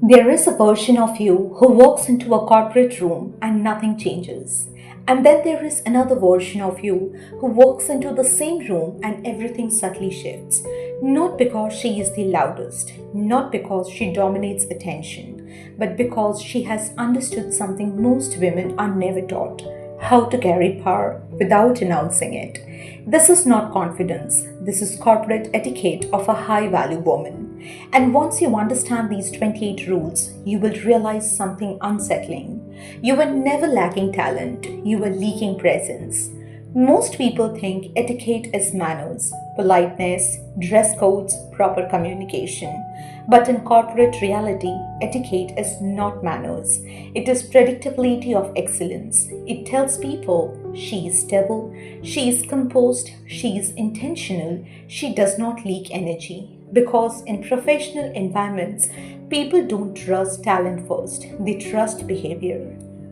There is a version of you who walks into a corporate room and nothing changes. And then there is another version of you who walks into the same room and everything subtly shifts. Not because she is the loudest, not because she dominates attention, but because she has understood something most women are never taught: how to carry power without announcing it. This is not confidence, this is corporate etiquette of a high value woman. And once you understand these 28 rules, you will realize something unsettling. You were never lacking talent, you were leaking presence. Most people think etiquette is manners, politeness, dress codes, proper communication. But in corporate reality, etiquette is not manners. It is predictability of excellence. It tells people she is stable, she is composed, she is intentional, she does not leak energy. Because in professional environments, people don't trust talent first, they trust behavior.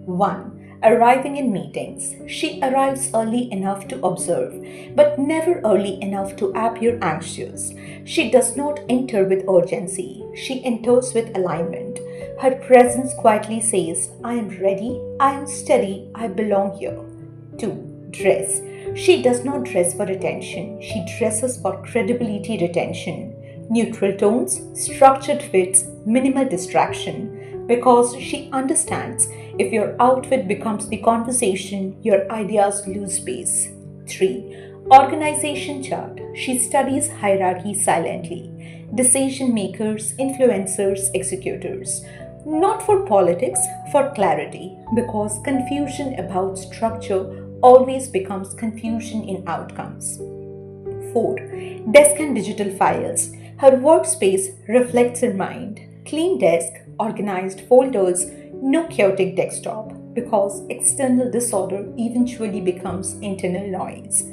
1. Arriving in meetings. She arrives early enough to observe, but never early enough to appear anxious. She does not enter with urgency, she enters with alignment. Her presence quietly says, I am ready, I am steady, I belong here. 2. Dress. She does not dress for attention, she dresses for credibility retention. Neutral tones, structured fits, minimal distraction, because she understands if your outfit becomes the conversation, your ideas lose space. 3. Organization chart. She studies hierarchy silently. Decision makers, influencers, executors. Not for politics, for clarity, because confusion about structure always becomes confusion in outcomes. 4. Desk and digital files. Her workspace reflects her mind. Clean desk, organized folders, no chaotic desktop, because external disorder eventually becomes internal noise.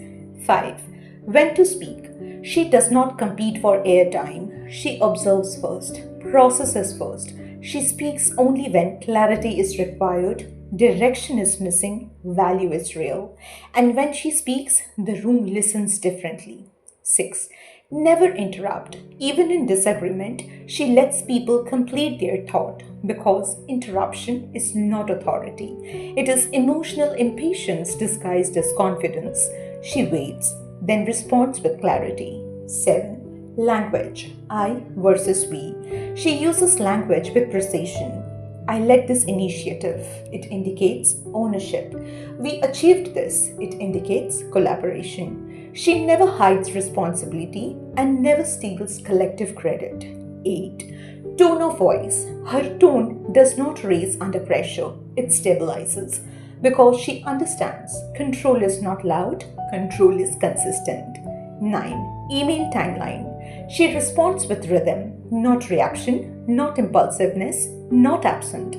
5. When to speak. She does not compete for airtime. She observes first, processes first. She speaks only when clarity is required, direction is missing, value is real. And when she speaks, the room listens differently. 6. Never interrupt. Even in disagreement, she lets people complete their thought because interruption is not authority. It is emotional impatience disguised as confidence. She waits, then responds with clarity. 7. Language. I versus we. She uses language with precision. I led this initiative. It indicates ownership. We achieved this. It indicates collaboration. She never hides responsibility and never steals collective credit. 8. Tone of voice. Her tone does not raise under pressure, it stabilizes. Because she understands control is not loud, control is consistent. 9. Email timeline. She responds with rhythm, not reaction, not impulsiveness, not absent.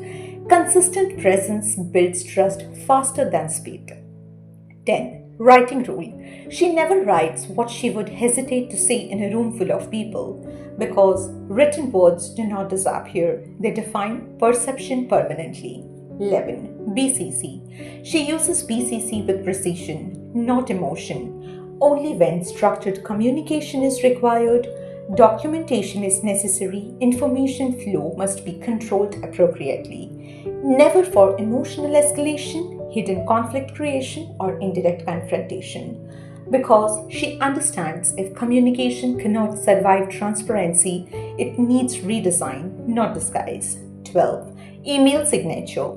Consistent presence builds trust faster than speed. 10. Writing rule. She never writes what she would hesitate to say in a room full of people because written words do not disappear, they define perception permanently. 11. BCC. She uses BCC with precision, not emotion. Only when structured communication is required, documentation is necessary, information flow must be controlled appropriately. Never for emotional escalation, hidden conflict creation, or indirect confrontation. Because she understands if communication cannot survive transparency, it needs redesign, not disguise. 12. Email signature.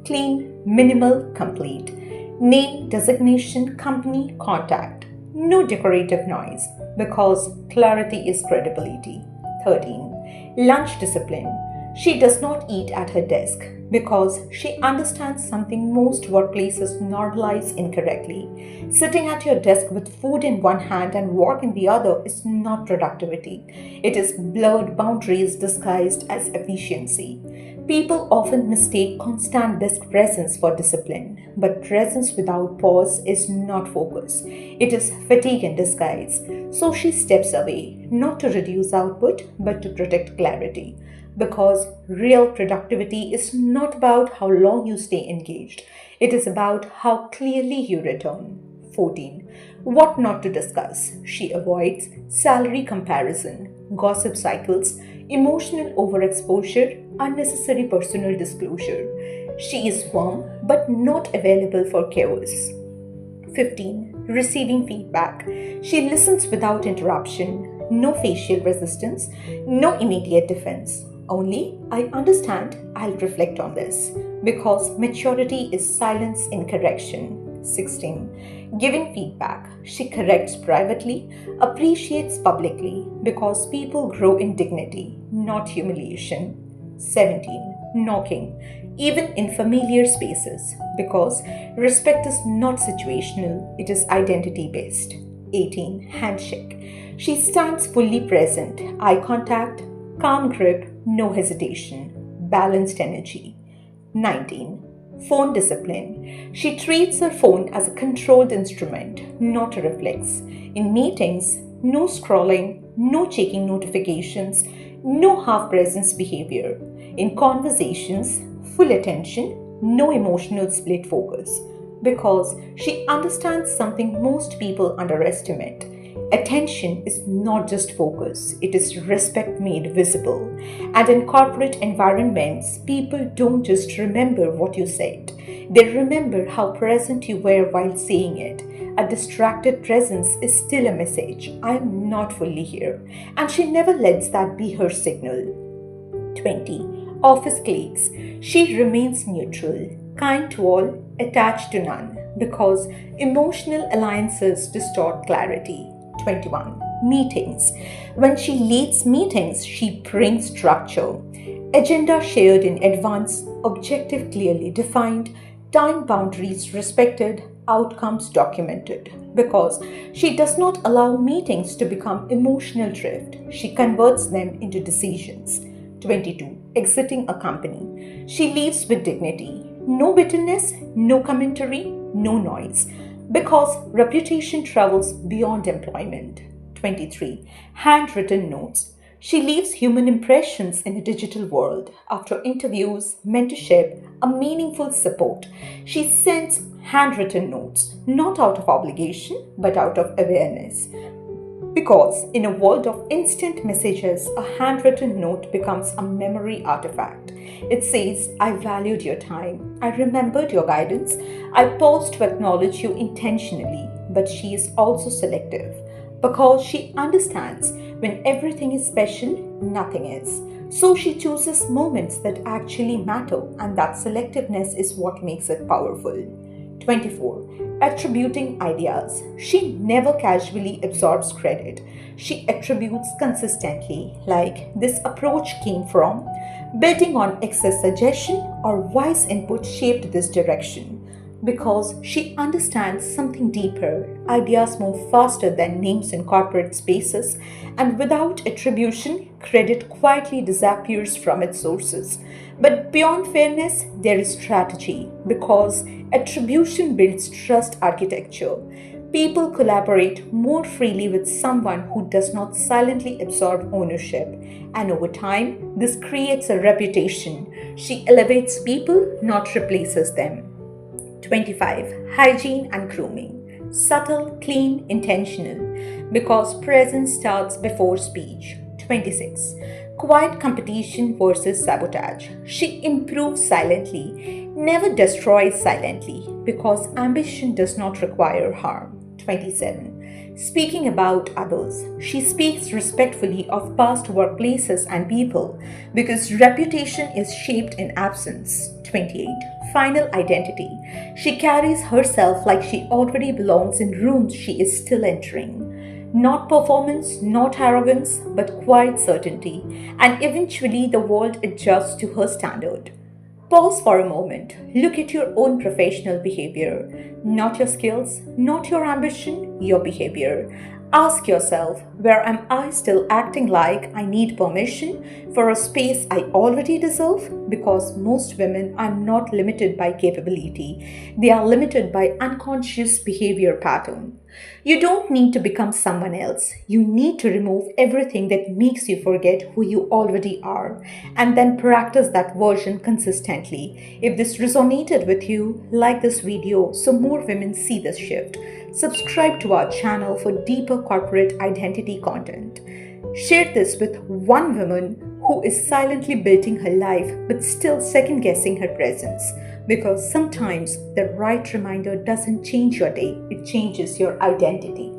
Clean, minimal, complete. Name, designation, company, contact. No decorative noise, because clarity is credibility. 13. Lunch discipline. She does not eat at her desk because she understands something most workplaces normalize incorrectly. Sitting at your desk with food in one hand and work in the other is not productivity. It is blurred boundaries disguised as efficiency. People often mistake constant desk presence for discipline, but presence without pause is not focus. It is fatigue in disguise. So she steps away, not to reduce output, but to protect clarity. Because real productivity is not about how long you stay engaged, it is about how clearly you return. 14. What not to discuss. She avoids salary comparison, gossip cycles, emotional overexposure, unnecessary personal disclosure. She is warm but not available for chaos. 15. Receiving feedback. She listens without interruption, no facial resistance, no immediate defense. Only, I understand, I'll reflect on this. Because maturity is silence in correction. 16. Giving feedback. She corrects privately, appreciates publicly, because people grow in dignity, not humiliation. 17. Knocking, even in familiar spaces, because respect is not situational, it is identity based. 18. Handshake. She stands fully present, eye contact, calm grip, no hesitation, balanced energy. 19. Phone discipline. She treats her phone as a controlled instrument, not a reflex. In meetings, no scrolling, no checking notifications, no half presence behavior. In conversations, full attention, no emotional split focus. Because she understands something most people underestimate. Attention is not just focus, it is respect made visible. And in corporate environments, people don't just remember what you said, they remember how present you were while saying it. A distracted presence is still a message. I am not fully here. And she never lets that be her signal. 20. Office colleagues. She remains neutral, kind to all, attached to none, because emotional alliances distort clarity. 21. Meetings. When she leads meetings, she brings structure. Agenda shared in advance, objective clearly defined, time boundaries respected, outcomes documented. Because she does not allow meetings to become emotional drift, she converts them into decisions. 22. Exiting a company. She leaves with dignity. No bitterness, no commentary, no noise. Because reputation travels beyond employment. 23. Handwritten notes. She leaves human impressions in a digital world. After interviews, mentorship, a meaningful support, she sends handwritten notes, not out of obligation, but out of awareness. Because in a world of instant messages, a handwritten note becomes a memory artifact. It says, I valued your time, I remembered your guidance, I paused to acknowledge you intentionally. But she is also selective because she understands when everything is special, nothing is. So she chooses moments that actually matter, and that selectiveness is what makes it powerful. 24. Attributing ideas. She never casually absorbs credit. She attributes consistently, like this approach came from, betting on excess suggestion or wise input shaped this direction. Because she understands something deeper, ideas move faster than names in corporate spaces, and without attribution, credit quietly disappears from its sources. But beyond fairness, there is strategy, because attribution builds trust architecture. People collaborate more freely with someone who does not silently absorb ownership, and over time, this creates a reputation. She elevates people, not replaces them. 25. Hygiene and grooming. Subtle, clean, intentional. Because presence starts before speech. 26. Quiet competition versus sabotage. She improves silently, never destroys silently, because ambition does not require harm. 27. Speaking about others. She speaks respectfully of past workplaces and people, because reputation is shaped in absence. 28. Final identity. She carries herself like she already belongs in rooms she is still entering. Not performance, not arrogance, but quiet certainty, and eventually the world adjusts to her standard. Pause for a moment. Look at your own professional behavior. Not your skills, not your ambition, your behavior. Ask yourself, where am I still acting like I need permission for a space I already deserve? Because most women are not limited by capability. They are limited by unconscious behavior pattern. You don't need to become someone else. You need to remove everything that makes you forget who you already are, and then practice that version consistently. If this resonated with you, like this video so more women see this shift. Subscribe to our channel for deeper corporate identity content. Share this with one woman who is silently building her life but still second guessing her presence. Because sometimes the right reminder doesn't change your day, it changes your identity.